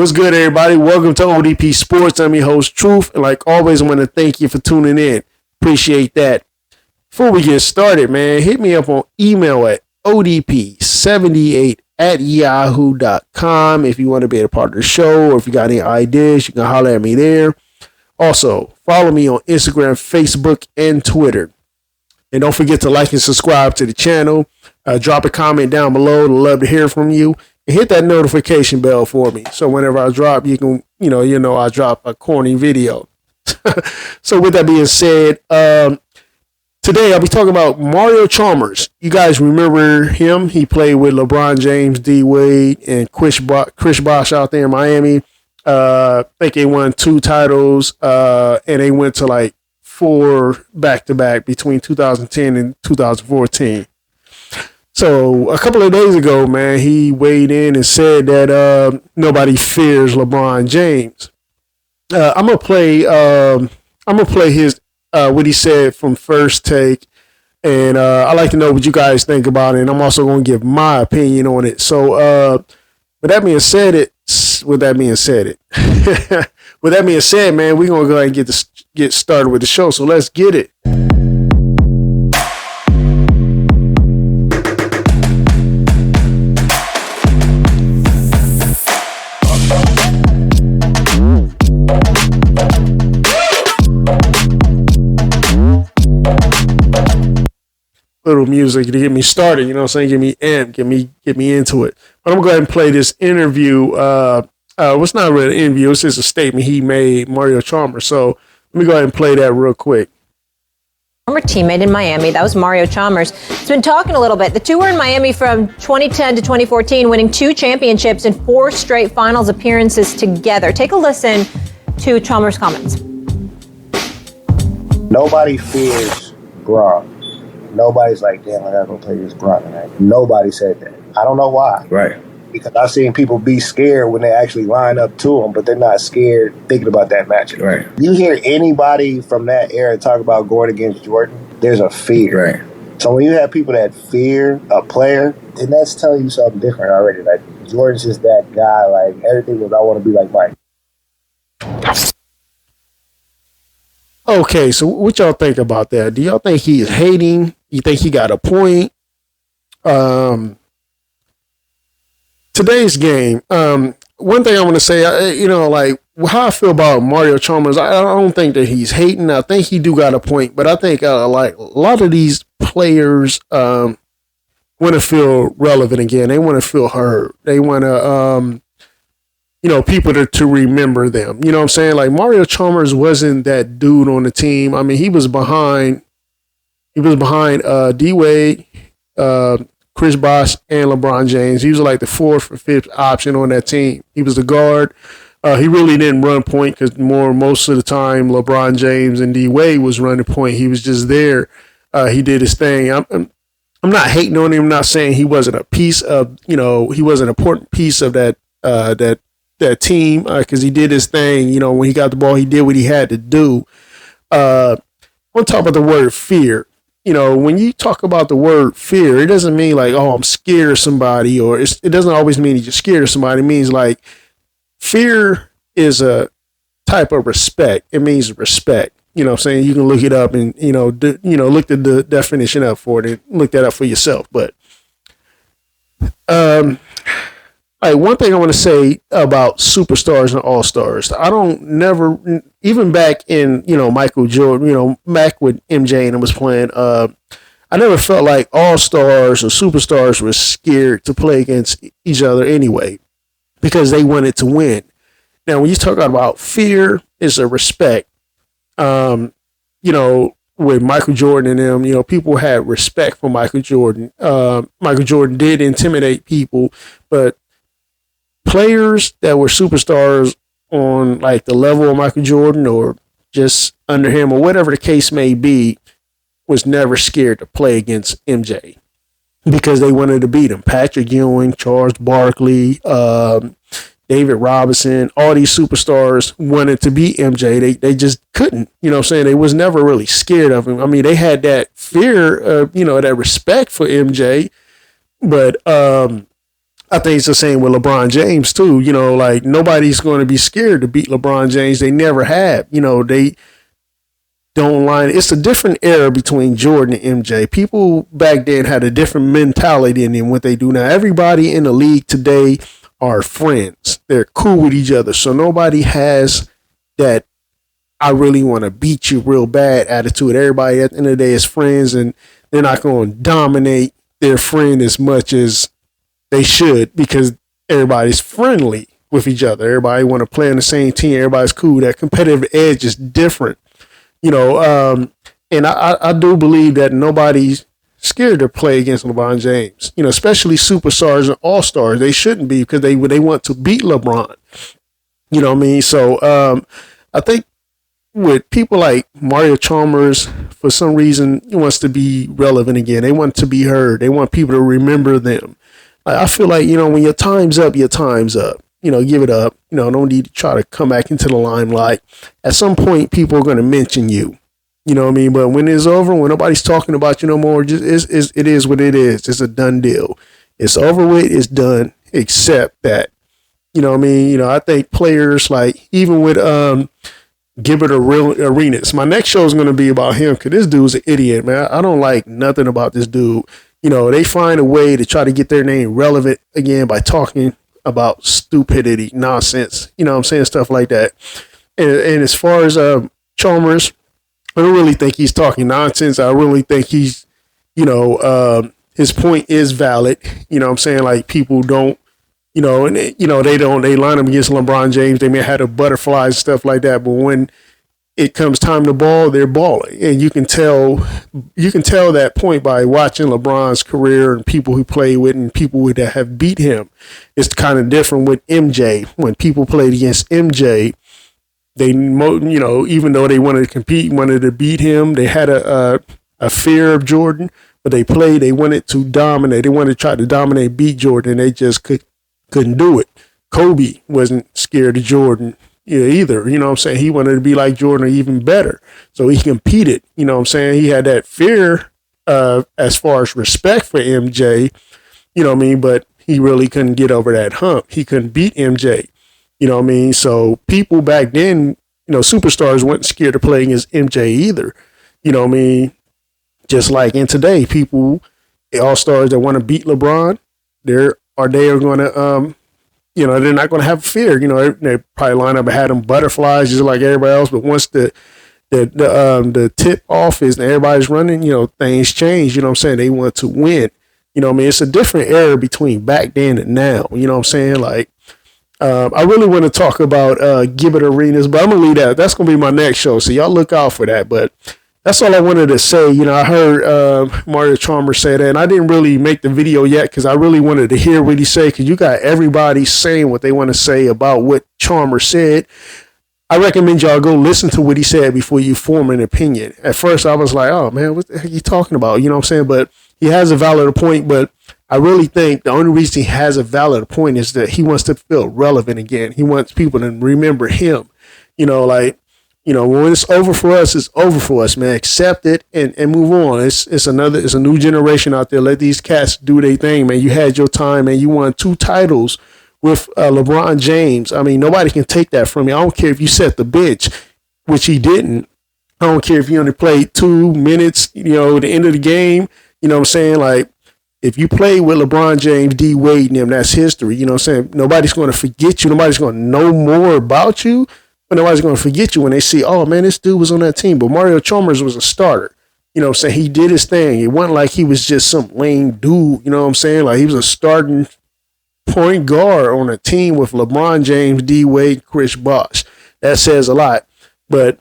What's good, everybody? Welcome to ODP Sports. I'm your host, Truth. And like always, I want to thank you for tuning in. Appreciate that. Before we get started, man, hit me up on email at odp78@yahoo.com if you want to be a part of the show, or if you got any ideas, you can holler at me there. Also, follow me on Instagram, Facebook, and Twitter. And don't forget to like and subscribe to the channel. Drop a comment down below. I'd love to hear from you. And hit that notification bell for me, so whenever I drop, you can, I drop a corny video. So with that being said, today I'll be talking about Mario Chalmers. You guys remember him? He played with LeBron James, D Wade, and Chris Bosh out there in Miami. I think they won 2 titles, and they went to like 4 back-to-back between 2010 and 2014. So a couple of days ago, man, he weighed in and said that nobody fears LeBron James. I'm gonna play his what he said from First Take, and I'd like to know what you guys think about it. And I'm also gonna give my opinion on it. So with that being said, man, we're gonna go ahead and get started with the show. So let's get it. Little music to get me started, you know what I'm saying? Get me amped, get me into it. But I'm gonna go ahead and play this interview. It's not really an interview, it's just a statement he made, Mario Chalmers. So let me go ahead and play that real quick. Former teammate in Miami, that was Mario Chalmers. He's been talking a little bit. The two were in Miami from 2010 to 2014, winning 2 championships and 4 straight finals appearances together. Take a listen to Chalmers' comments. Nobody fears Bron. Nobody's like, damn, I gotta go play this Bron tonight. Nobody said that. I don't know why. Right. Because I've seen people be scared when they actually line up to him, but they're not scared thinking about that matchup. Right. You hear anybody from that era talk about going against Jordan, there's a fear. Right. So when you have people that fear a player, then that's telling you something different already. Like, Jordan's just that guy, like, everything was, I want to be like Mike. Okay, so what y'all think about that? Do y'all think he is hating? You think he got a point? Today's game. One thing I want to say, like how I feel about Mario Chalmers. I don't think that he's hating. I think he do got a point, but I think like a lot of these players want to feel relevant again. They want to feel heard. They want to people to remember them. You know what I'm saying? Like Mario Chalmers wasn't that dude on the team. I mean, he was behind D Wade, Chris Bosh, and LeBron James. He was like the 4th or 5th option on that team. He was the guard. He really didn't run point because most of the time LeBron James and D Wade was running point. He was just there. He did his thing. I'm not hating on him. I'm not saying he wasn't a piece of, he wasn't an important piece of that team because he did his thing. When he got the ball, he did what he had to do. On top of the word fear, when you talk about the word fear, it doesn't mean like, oh, I'm scared of somebody, or it doesn't always mean you're scared of somebody. It means like fear is a type of respect. It means respect. You know what I'm saying? You can look it up and, look the definition up for it and look that up for yourself. But, one thing I want to say about superstars and all-stars, even back in, Michael Jordan, back when MJ and him was playing, I never felt like all-stars or superstars were scared to play against each other anyway, because they wanted to win. Now, when you talk about fear, it's a respect. With Michael Jordan and them, people had respect for Michael Jordan. Michael Jordan did intimidate people, but players that were superstars on like the level of Michael Jordan or just under him or whatever the case may be was never scared to play against MJ because they wanted to beat him. Patrick Ewing, Charles Barkley, David Robinson, all these superstars wanted to beat MJ. They just couldn't, They was never really scared of him. I mean, they had that fear of, that respect for MJ, but I think it's the same with LeBron James too. You know, like nobody's going to be scared to beat LeBron James. They never have. You know, they don't line. It's a different era between Jordan and MJ. People back then had a different mentality than what they do now. Everybody in the league today are friends. They're cool with each other. So nobody has that I really want to beat you real bad attitude. Everybody at the end of the day is friends, and they're not going to dominate their friend as much as they should because everybody's friendly with each other. Everybody want to play on the same team. Everybody's cool. That competitive edge is different, you know. And I do believe that nobody's scared to play against LeBron James. You know, especially superstars and all stars. They shouldn't be because they want to beat LeBron. You know what I mean? So I think with people like Mario Chalmers, for some reason, he wants to be relevant again. They want to be heard. They want people to remember them. I feel like, you know, when your time's up, your time's up. You know, give it up. You know, don't need to try to come back into the limelight. At some point, people are going to mention you. You know what I mean? But when it's over, when nobody's talking about you no more, just it is what it is. It's a done deal. It's over with. It's done. Except that, you know what I mean? You know, I think players like, even with Gilbert Arenas, my next show is going to be about him because this dude's an idiot, man. I don't like nothing about this dude. You know, they find a way to try to get their name relevant again by talking about stupidity, nonsense, you know what I'm saying, stuff like that. And as far as Chalmers, I don't really think he's talking nonsense. I really think he's, you know, his point is valid. You know what I'm saying? Like, people don't, you know, and you know, they line him against LeBron James. They may have the butterflies and stuff like that, but when it comes time to ball, they're balling. And you can tell that point by watching LeBron's career and people who play with and people that have beat him. It's kind of different with MJ. When people played against MJ, they, you know, even though they wanted to compete, wanted to beat him, they had a fear of Jordan, but they wanted to dominate. They wanted to try to dominate, beat Jordan. They just couldn't do it. Kobe wasn't scared of Jordan either. You know what I'm saying? He wanted to be like Jordan or even better. So he competed. You know what I'm saying? He had that fear as far as respect for MJ, you know what I mean? But he really couldn't get over that hump. He couldn't beat MJ. You know what I mean? So people back then, you know, superstars weren't scared to play against MJ either. You know what I mean? Just like in today, people, all-stars that want to beat LeBron, they are going to you know, they're not going to have fear. You know, they probably line up and have them butterflies just like everybody else. But once the tip off is and everybody's running, you know, things change. You know what I'm saying? They want to win. You know what I mean? It's a different era between back then and now. You know what I'm saying? Like, I really want to talk about Gilbert Arenas, but I'm going to leave that. That's going to be my next show. So y'all look out for that. But that's all I wanted to say. You know, I heard Mario Chalmers say that, and I didn't really make the video yet because I really wanted to hear what he said, because you got everybody saying what they want to say about what Chalmers said. I recommend y'all go listen to what he said before you form an opinion. At first, I was like, oh, man, what the heck are you talking about? You know what I'm saying? But he has a valid point, but I really think the only reason he has a valid point is that he wants to feel relevant again. He wants people to remember him. You know, like, you know, when it's over for us, it's over for us, man. Accept it and move on. It's a new generation out there. Let these cats do their thing, man. You had your time, man. You won 2 titles with LeBron James. I mean, nobody can take that from you. I don't care if you set the bench, which he didn't. I don't care if you only played 2 minutes, you know, at the end of the game. You know what I'm saying? Like, if you play with LeBron James, D Wade, and them, that's history. You know what I'm saying? Nobody's going to forget you. Nobody's going to know more about you. But nobody's going to forget you when they see, oh, man, this dude was on that team. But Mario Chalmers was a starter. You know what I'm saying? He did his thing. It wasn't like he was just some lame dude. You know what I'm saying? Like, he was a starting point guard on a team with LeBron James, D Wade, Chris Bosh. That says a lot. But,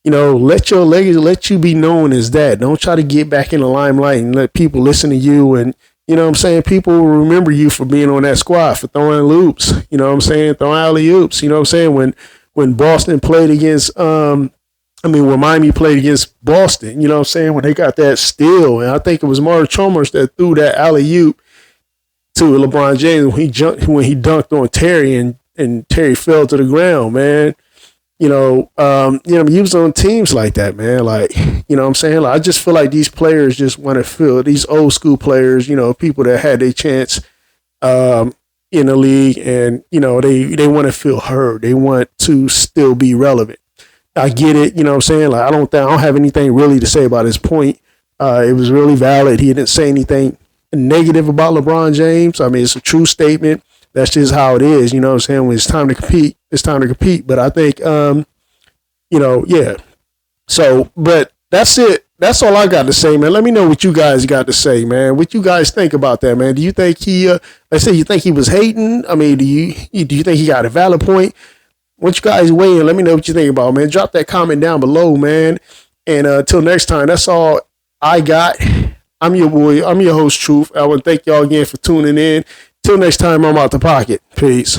you know, let your legacy, let you be known as that. Don't try to get back in the limelight and let people listen to you. And, you know what I'm saying? People will remember you for being on that squad, for throwing loops. You know what I'm saying? Throwing alley-oops. You know what I'm saying? When Boston played against, when Miami played against Boston, you know what I'm saying? When they got that steal, and I think it was Mario Chalmers that threw that alley-oop to LeBron James when he dunked on Terry and Terry fell to the ground, man. You know, he was on teams like that, man. Like, you know what I'm saying? Like, I just feel like these players just want to feel, these old school players, you know, people that had their chance, in the league, and they want to feel heard. They want to still be relevant. I get it. You know what I'm saying? Like I don't have anything really to say about his point. It was really valid. He didn't say anything negative about LeBron James. I mean, it's a true statement. That's just how it is. You know what I'm saying? When it's time to compete, it's time to compete. But I think, yeah. So, but that's it. That's all I got to say, man. Let me know what you guys got to say, man. What you guys think about that, man? Do you think you think he was hating? I mean, do you think he got a valid point? Once you guys weigh in, let me know what you think about, man. Drop that comment down below, man. And until next time, that's all I got. I'm your boy. I'm your host, Truth. I want to thank y'all again for tuning in. Till next time, I'm out the pocket. Peace.